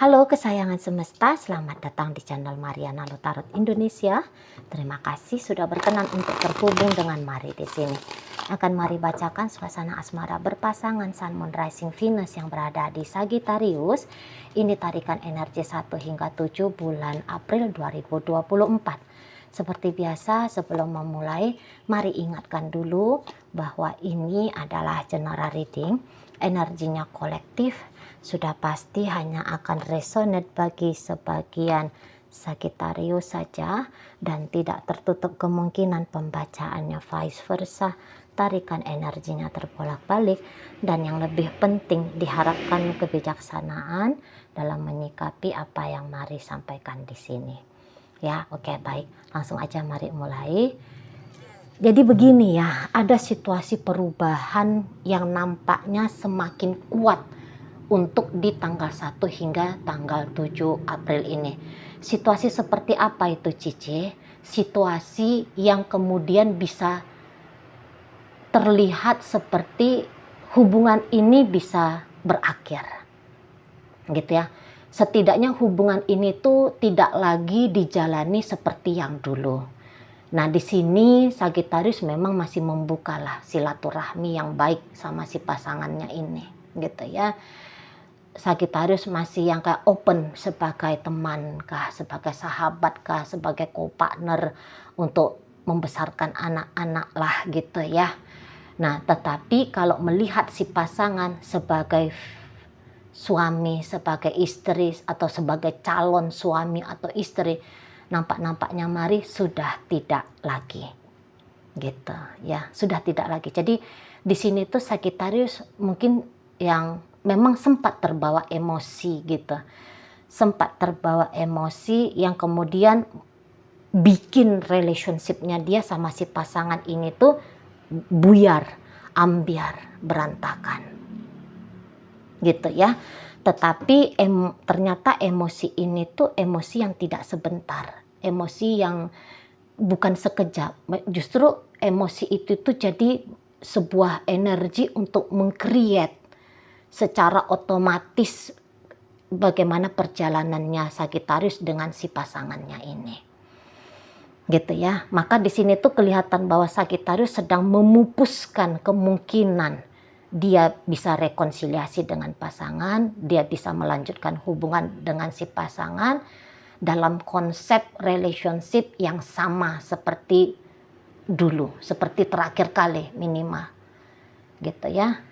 Halo kesayangan semesta, selamat datang di channel Mariana Lotarot Indonesia. Terima kasih sudah berkenan untuk terhubung dengan Mari di sini. Akan Mari bacakan suasana asmara berpasangan Sun Moon Rising Venus yang berada di Sagittarius. Ini tarikan energi 1 hingga 7 bulan April 2024. Seperti biasa, sebelum memulai, mari ingatkan dulu bahwa ini adalah general reading. Energinya kolektif, sudah pasti hanya akan resonate bagi sebagian Sagittarius saja dan tidak tertutup kemungkinan pembacaannya vice versa. Tarikan energinya terbolak-balik dan yang lebih penting diharapkan kebijaksanaan dalam menyikapi apa yang Mari sampaikan di sini. Ya, oke, baik. Langsung aja mari mulai. Jadi begini ya, ada situasi perubahan yang nampaknya semakin kuat untuk di tanggal 1 hingga tanggal 7 April ini. Situasi seperti apa itu, Cici? Situasi yang kemudian bisa terlihat seperti hubungan ini bisa berakhir. Gitu ya. Setidaknya hubungan ini tuh tidak lagi dijalani seperti yang dulu. Nah, di sini Sagittarius memang masih membuka lah silaturahmi yang baik sama si pasangannya ini, gitu ya. Sagittarius masih yang kayak open sebagai teman kah, sebagai sahabat kah, sebagai co-partner untuk membesarkan anak-anak lah gitu ya. Nah, tetapi kalau melihat si pasangan sebagai suami, sebagai istri atau sebagai calon suami atau istri, nampak-nampaknya Mari sudah tidak lagi. Gitu ya, sudah tidak lagi. Jadi di sini tuh Sagittarius mungkin yang memang sempat terbawa emosi gitu. Sempat terbawa emosi yang kemudian bikin relationship-nya dia sama si pasangan ini tuh buyar, ambiar, berantakan. Gitu ya. Tetapi ternyata emosi ini tuh emosi yang tidak sebentar. Emosi yang bukan sekejap. Justru emosi itu tuh jadi sebuah energi untuk meng-create secara otomatis bagaimana perjalanannya Sagittarius dengan si pasangannya ini. Gitu ya. Maka di sini tuh kelihatan bahwa Sagittarius sedang memupuskan kemungkinan dia bisa rekonsiliasi dengan pasangan, dia bisa melanjutkan hubungan dengan si pasangan dalam konsep relationship yang sama seperti dulu, seperti terakhir kali minimal. Gitu ya.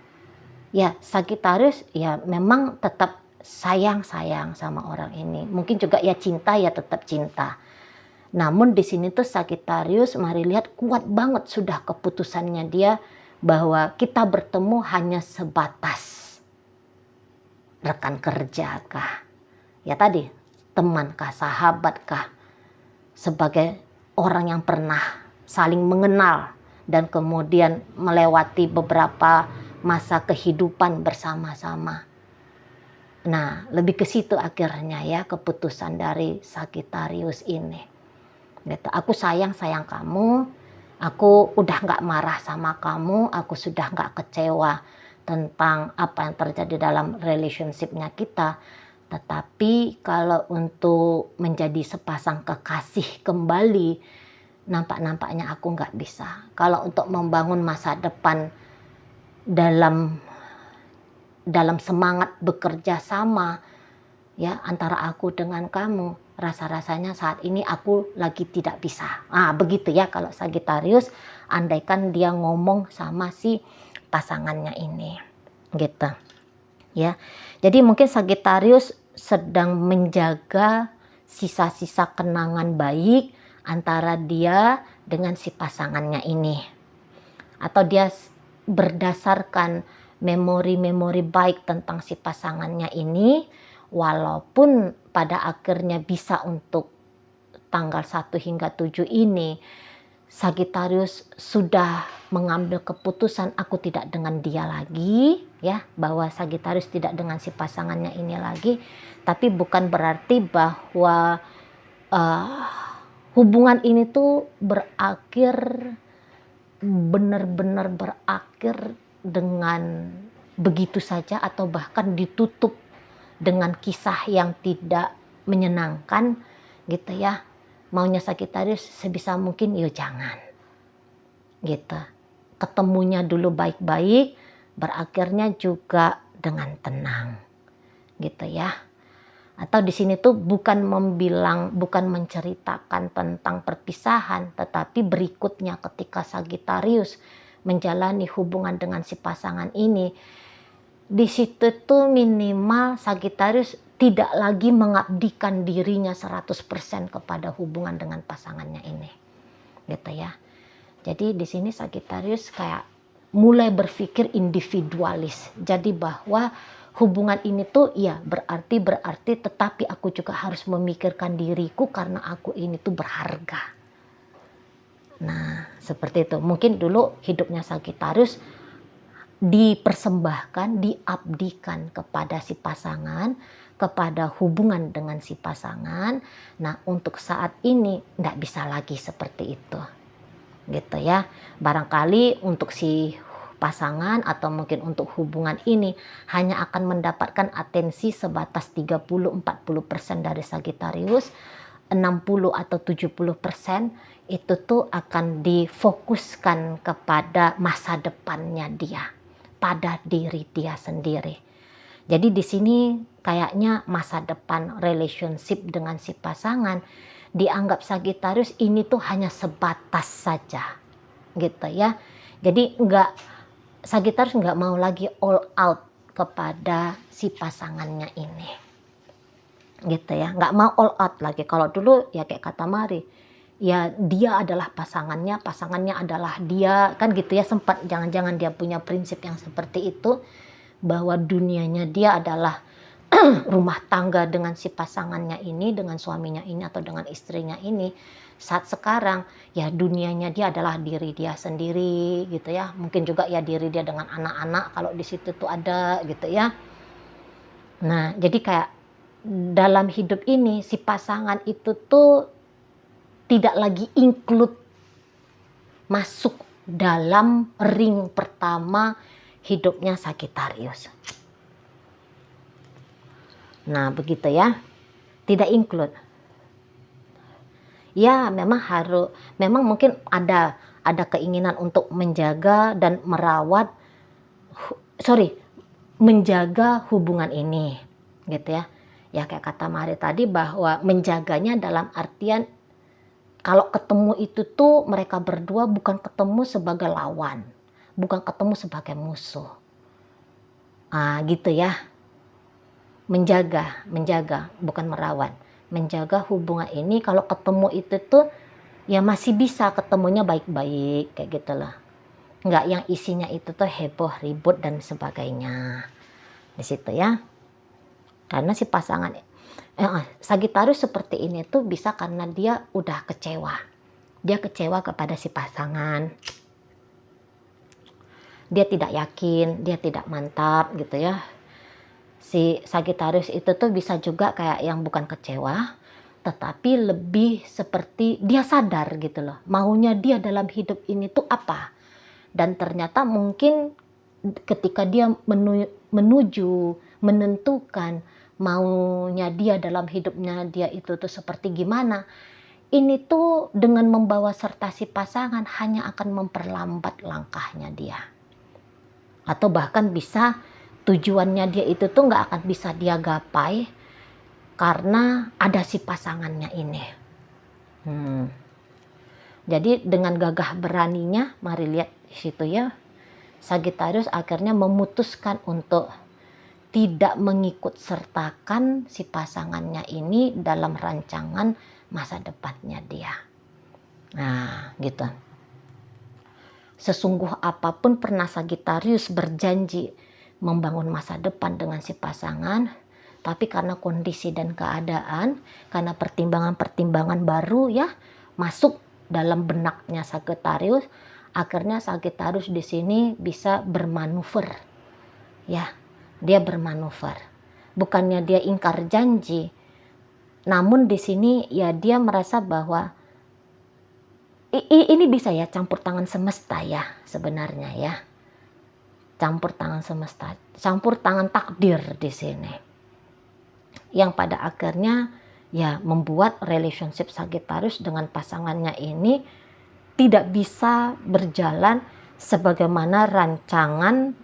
Ya, Sagittarius ya memang tetap sayang-sayang sama orang ini. Mungkin juga ya cinta, ya tetap cinta. Namun di sini tuh Sagittarius, mari lihat kuat banget sudah keputusannya dia bahwa kita bertemu hanya sebatas rekan kerja kah, ya tadi teman kah, sahabat kah, sebagai orang yang pernah saling mengenal dan kemudian melewati beberapa masa kehidupan bersama-sama. Nah, lebih ke situ akhirnya ya keputusan dari Sagittarius ini. Gitu. Aku sayang kamu, aku udah nggak marah sama kamu, aku sudah nggak kecewa tentang apa yang terjadi dalam relationship-nya kita. Tetapi kalau untuk menjadi sepasang kekasih kembali, nampak-nampaknya aku nggak bisa. Kalau untuk membangun masa depan dalam semangat bekerja sama ya antara aku dengan kamu, rasa-rasanya saat ini aku lagi tidak bisa. Begitu ya kalau Sagittarius, andaikan dia ngomong sama si pasangannya ini. Gitu. Ya. Jadi mungkin Sagittarius sedang menjaga sisa-sisa kenangan baik antara dia dengan si pasangannya ini. Atau dia berdasarkan memori-memori baik tentang si pasangannya ini, walaupun pada akhirnya bisa untuk tanggal 1 hingga 7 ini Sagittarius sudah mengambil keputusan aku tidak dengan dia lagi ya, bahwa Sagittarius tidak dengan si pasangannya ini lagi, tapi bukan berarti bahwa hubungan ini tuh berakhir, benar-benar berakhir dengan begitu saja atau bahkan ditutup dengan kisah yang tidak menyenangkan gitu ya. Maunya Sagittarius sebisa mungkin yuk jangan gitu. Ketemunya dulu baik-baik, berakhirnya juga dengan tenang gitu ya. Atau di sini tuh bukan menceritakan tentang perpisahan, tetapi berikutnya ketika Sagittarius menjalani hubungan dengan si pasangan ini, di situ tuh minimal Sagittarius tidak lagi mengabdikan dirinya 100% kepada hubungan dengan pasangannya ini. Gitu ya. Jadi di sini Sagittarius kayak mulai berpikir individualis. Jadi bahwa hubungan ini tuh ya berarti tetapi aku juga harus memikirkan diriku karena aku ini tuh berharga. Nah, seperti itu. Mungkin dulu hidupnya Sagittarius dipersembahkan, diabdikan kepada si pasangan, kepada hubungan dengan si pasangan. Nah, untuk saat ini nggak bisa lagi seperti itu. Gitu ya. Barangkali untuk si pasangan atau mungkin untuk hubungan ini hanya akan mendapatkan atensi sebatas 30-40% dari Sagittarius, 60 atau 70% itu tuh akan difokuskan kepada masa depannya dia, pada diri dia sendiri. Jadi di sini kayaknya masa depan relationship dengan si pasangan dianggap Sagittarius ini tuh hanya sebatas saja gitu ya. Jadi Sagittarius nggak mau lagi all out kepada si pasangannya ini gitu ya, nggak mau all out lagi. Kalau dulu ya kayak kata Mari, ya dia adalah pasangannya adalah dia, kan gitu ya. Sempat jangan-jangan dia punya prinsip yang seperti itu, bahwa dunianya dia adalah rumah tangga dengan si pasangannya ini, dengan suaminya ini atau dengan istrinya ini. Saat sekarang ya dunianya dia adalah diri dia sendiri gitu ya. Mungkin juga ya diri dia dengan anak-anak kalau di situ tuh ada gitu ya. Nah, jadi kayak dalam hidup ini si pasangan itu tuh tidak lagi include masuk dalam ring pertama hidupnya Sagittarius. Nah, begitu ya. Tidak include. Ya, memang mungkin ada keinginan untuk menjaga dan menjaga hubungan ini gitu ya. Ya kayak kata Mari tadi bahwa menjaganya dalam artian kalau ketemu itu tuh mereka berdua bukan ketemu sebagai lawan, bukan ketemu sebagai musuh. Gitu ya. Menjaga, bukan merawat. Menjaga hubungan ini kalau ketemu itu tuh ya masih bisa ketemunya baik-baik kayak gitulah. Enggak yang isinya itu tuh heboh, ribut dan sebagainya. Di situ ya. Karena si pasangan Sagittarius seperti ini tuh bisa karena dia udah kecewa. Dia kecewa kepada si pasangan. Dia tidak yakin, dia tidak mantap gitu ya. Si Sagittarius itu tuh bisa juga kayak yang bukan kecewa, tetapi lebih seperti dia sadar gitu loh. Maunya dia dalam hidup ini tuh apa. Dan ternyata mungkin ketika dia menentukan maunya dia dalam hidupnya dia itu tuh seperti gimana, ini tuh dengan membawa serta si pasangan hanya akan memperlambat langkahnya dia. Atau bahkan bisa tujuannya dia itu tuh nggak akan bisa dia gapai karena ada si pasangannya ini. Jadi dengan gagah beraninya, mari lihat di situ ya, Sagittarius akhirnya memutuskan untuk tidak mengikut sertakan si pasangannya ini dalam rancangan masa depannya dia. Nah, gitu. Sesungguh apapun pernah Sagittarius berjanji membangun masa depan dengan si pasangan, tapi karena kondisi dan keadaan, karena pertimbangan-pertimbangan baru ya masuk dalam benaknya Sagittarius, akhirnya Sagittarius di sini bisa bermanuver. Ya, dia bermanuver. Bukannya dia ingkar janji, namun di sini ya dia merasa bahwa ini bisa ya campur tangan semesta ya sebenarnya ya. Campur tangan semesta, campur tangan takdir di sini. yang pada akhirnya ya membuat relationship Sagittarius dengan pasangannya ini tidak bisa berjalan sebagaimana rancangan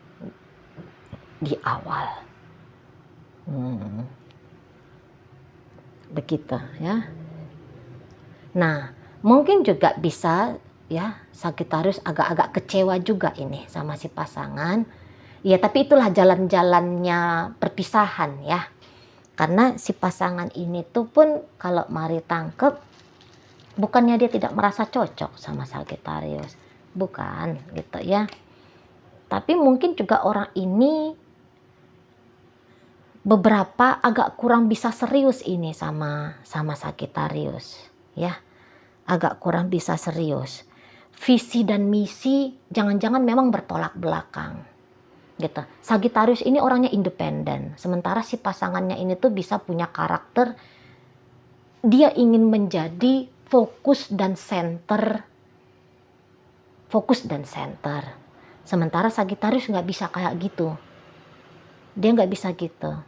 di awal. Begitu ya. Nah, mungkin juga bisa ya Sagittarius agak-agak kecewa juga ini sama si pasangan. Ya, tapi itulah jalan-jalannya perpisahan ya. Karena si pasangan ini tuh pun kalau Mari tangkep, bukannya dia tidak merasa cocok sama Sagittarius. Bukan gitu ya. Tapi mungkin juga orang ini beberapa agak kurang bisa serius ini sama Sagittarius ya, agak kurang bisa serius. Visi dan misi jangan-jangan memang bertolak belakang gitu. Sagittarius ini orangnya independen, sementara si pasangannya ini tuh bisa punya karakter dia ingin menjadi fokus dan center, sementara Sagittarius nggak bisa kayak gitu, dia nggak bisa gitu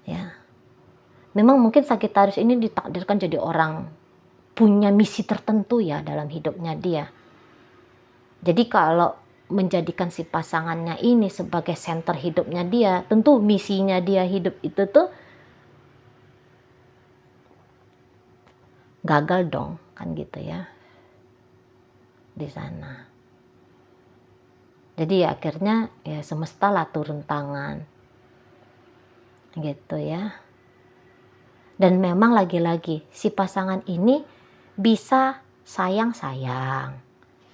ya. Memang mungkin Sagittarius ini ditakdirkan jadi orang punya misi tertentu ya dalam hidupnya dia. Jadi kalau menjadikan si pasangannya ini sebagai center hidupnya dia, tentu misinya dia hidup itu tuh gagal dong, kan gitu ya di sana. Jadi ya akhirnya ya semesta lah turun tangan gitu ya. Dan memang lagi-lagi si pasangan ini bisa sayang-sayang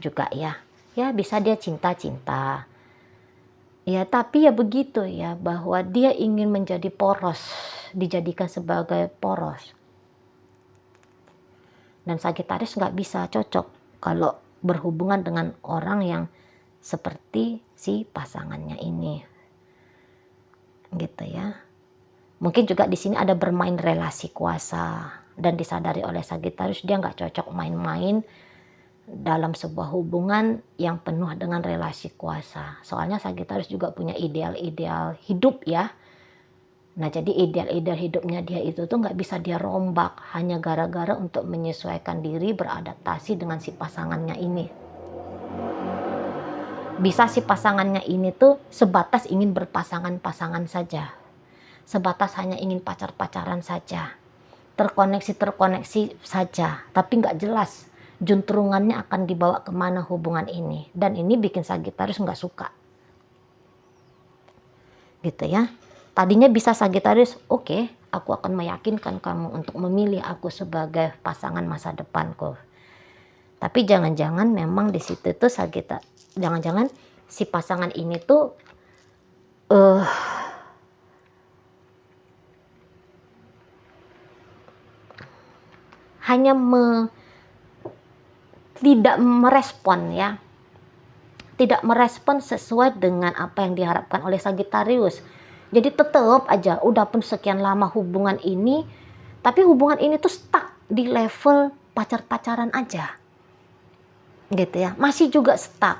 juga ya. Ya bisa dia cinta-cinta. Ya tapi ya begitu ya, bahwa dia ingin menjadi poros, dijadikan sebagai poros. Dan Sagittarius nggak bisa cocok kalau berhubungan dengan orang yang seperti si pasangannya ini. Gitu ya. Mungkin juga di sini ada bermain relasi kuasa dan disadari oleh Sagittarius dia nggak cocok main-main dalam sebuah hubungan yang penuh dengan relasi kuasa. Soalnya Sagittarius juga punya ideal-ideal hidup ya. Nah jadi ideal-ideal hidupnya dia itu tuh nggak bisa dia rombak hanya gara-gara untuk menyesuaikan diri beradaptasi dengan si pasangannya ini. Bisa si pasangannya ini tuh sebatas ingin berpasangan-pasangan saja. Sebatas hanya ingin pacar-pacaran saja, terkoneksi saja, tapi nggak jelas juntrungannya akan dibawa kemana hubungan ini. Dan ini bikin Sagittarius nggak suka gitu ya. Tadinya bisa Sagittarius, oke, aku akan meyakinkan kamu untuk memilih aku sebagai pasangan masa depanku. Tapi jangan-jangan memang di situ tuh jangan-jangan si pasangan ini tuh hanya tidak merespon ya, tidak merespon sesuai dengan apa yang diharapkan oleh Sagittarius. Jadi tetap aja udah pun sekian lama hubungan ini, tapi hubungan ini tuh stuck di level pacar-pacaran aja gitu ya, masih juga stuck.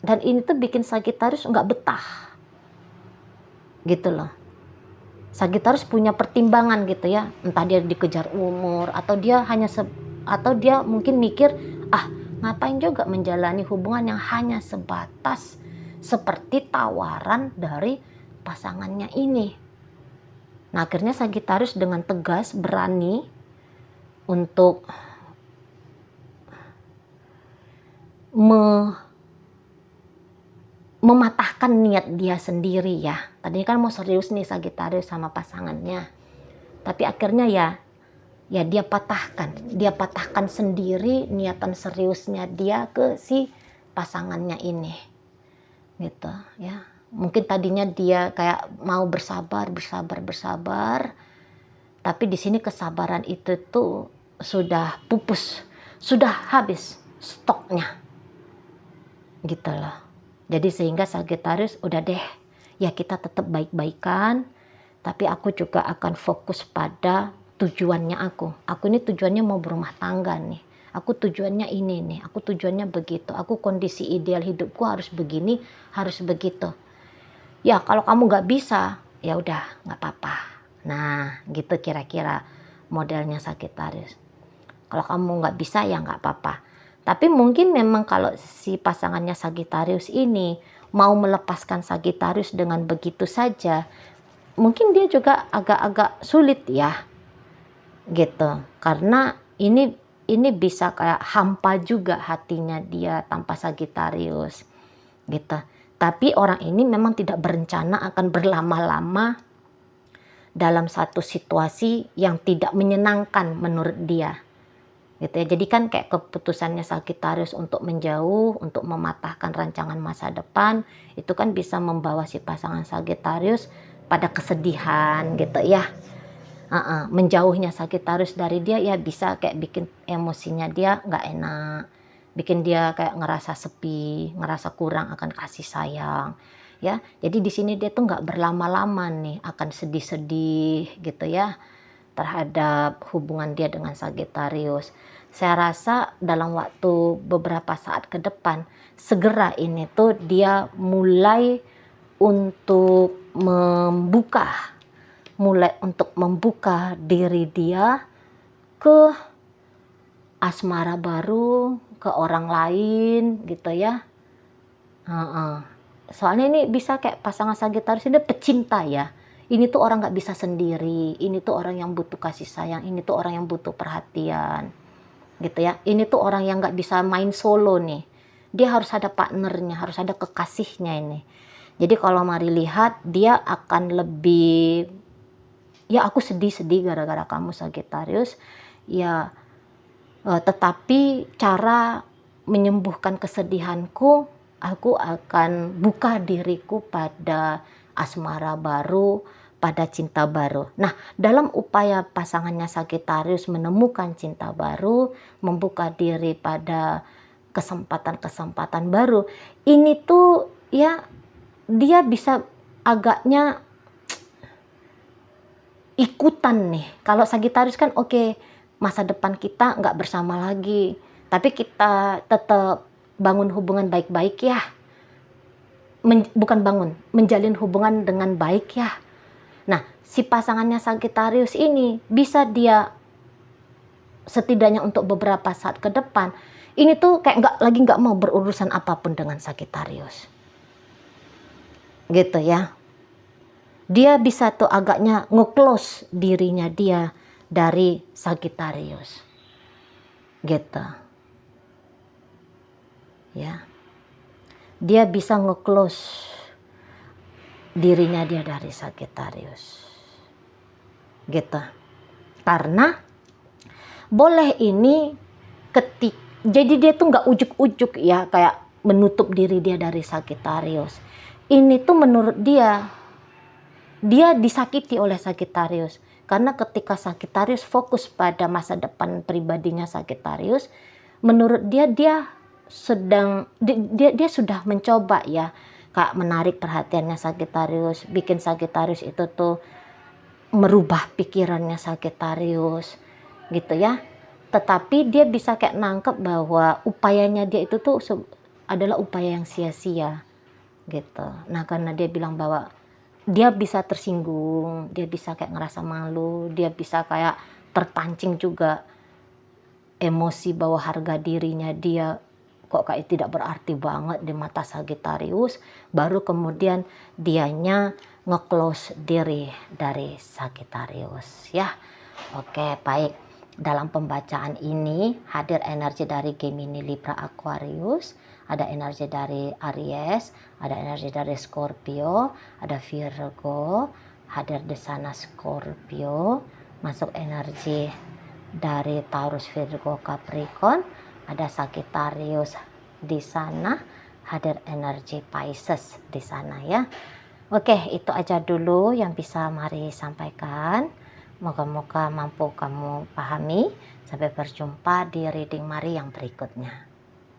Dan ini tuh bikin Sagittarius nggak betah gitu loh. Sagittarius punya pertimbangan gitu ya, entah dia dikejar umur atau dia mungkin mikir ngapain juga menjalani hubungan yang hanya sebatas seperti tawaran dari pasangannya ini. Nah akhirnya Sagittarius dengan tegas berani untuk mematahkan niat dia sendiri ya. Tadinya kan mau serius nih Sagittarius sama pasangannya. Tapi akhirnya ya dia patahkan sendiri niatan seriusnya dia ke si pasangannya ini. Gitu ya. Mungkin tadinya dia kayak mau bersabar. Tapi di sini kesabaran itu tuh sudah pupus, sudah habis stoknya. Gitu loh. Jadi sehingga Sagittarius udah deh, ya kita tetap baik-baikan, tapi aku juga akan fokus pada tujuannya aku. Aku ini tujuannya mau berumah tangga nih. Aku tujuannya ini nih, aku tujuannya begitu. Aku kondisi ideal hidupku harus begini, harus begitu. Ya kalau kamu nggak bisa, ya udah nggak apa-apa Nah, gitu kira-kira modelnya Sagittarius. Kalau kamu nggak bisa ya nggak apa-apa. Tapi mungkin memang kalau si pasangannya Sagittarius ini mau melepaskan Sagittarius dengan begitu saja, mungkin dia juga agak-agak sulit ya, gitu. Karena ini bisa kayak hampa juga hatinya dia tanpa Sagittarius, gitu. Tapi orang ini memang tidak berencana akan berlama-lama dalam satu situasi yang tidak menyenangkan menurut dia, gitu ya. Jadi kan kayak keputusannya Sagittarius untuk menjauh, untuk mematahkan rancangan masa depan, itu kan bisa membawa si pasangan Sagittarius pada kesedihan gitu ya. Menjauhnya Sagittarius dari dia ya bisa kayak bikin emosinya dia nggak enak, bikin dia kayak ngerasa sepi, ngerasa kurang akan kasih sayang. Ya, jadi di sini dia tuh nggak berlama-lama nih akan sedih-sedih gitu ya terhadap hubungan dia dengan Sagittarius. Saya rasa dalam waktu beberapa saat ke depan segera ini tuh dia mulai untuk membuka diri dia ke asmara baru, ke orang lain gitu ya. Soalnya ini bisa kayak pasangan Sagittarius ini pecinta ya. Ini tuh orang nggak bisa sendiri. Ini tuh orang yang butuh kasih sayang. Ini tuh orang yang butuh perhatian, gitu ya. Ini tuh orang yang nggak bisa main solo nih. Dia harus ada partnernya, harus ada kekasihnya ini. Jadi kalau mari lihat, dia akan lebih, ya aku sedih-sedih gara-gara kamu Sagittarius. Ya, tetapi cara menyembuhkan kesedihanku, aku akan buka diriku pada asmara baru, pada cinta baru. Nah, dalam upaya pasangannya Sagittarius menemukan cinta baru, membuka diri pada kesempatan-kesempatan baru, ini tuh ya dia bisa agaknya ikutan nih. Kalau Sagittarius kan oke, masa depan kita nggak bersama lagi, tapi kita tetap bangun hubungan baik-baik ya. Menjalin hubungan dengan baik ya. Nah, si pasangannya Sagittarius ini bisa dia setidaknya untuk beberapa saat ke depan, ini tuh kayak nggak mau berurusan apapun dengan Sagittarius. Gitu ya. Dia bisa tuh agaknya nge-close dirinya dia dari Sagittarius. Gitu. Ya. Dia bisa nge-close dirinya dia dari Sagittarius. Gitu. Karena boleh ini jadi dia tuh nggak ujuk-ujuk ya kayak menutup diri dia dari Sagittarius. Ini tuh menurut dia disakiti oleh Sagittarius. Karena ketika Sagittarius fokus pada masa depan pribadinya Sagittarius, menurut dia sudah mencoba ya kayak menarik perhatiannya Sagittarius, bikin Sagittarius itu tuh merubah pikirannya Sagittarius gitu ya. Tetapi dia bisa kayak nangkep bahwa upayanya dia itu tuh adalah upaya yang sia-sia gitu. Nah, karena dia bilang bahwa dia bisa tersinggung, dia bisa kayak ngerasa malu, dia bisa kayak terpancing juga emosi bahwa harga dirinya dia kok kayak tidak berarti banget di mata Sagittarius, baru kemudian dianya nge-close diri dari Sagittarius ya. Oke, baik. Dalam pembacaan ini hadir energi dari Gemini, Libra, Aquarius, ada energi dari Aries, ada energi dari Scorpio, ada Virgo, hadir di sana Scorpio, masuk energi dari Taurus, Virgo, Capricorn, ada Sagittarius di sana, hadir energi Pisces di sana ya. Oke, itu aja dulu yang bisa mari sampaikan. Moga-moga mampu kamu pahami. Sampai berjumpa di reading Mari yang berikutnya.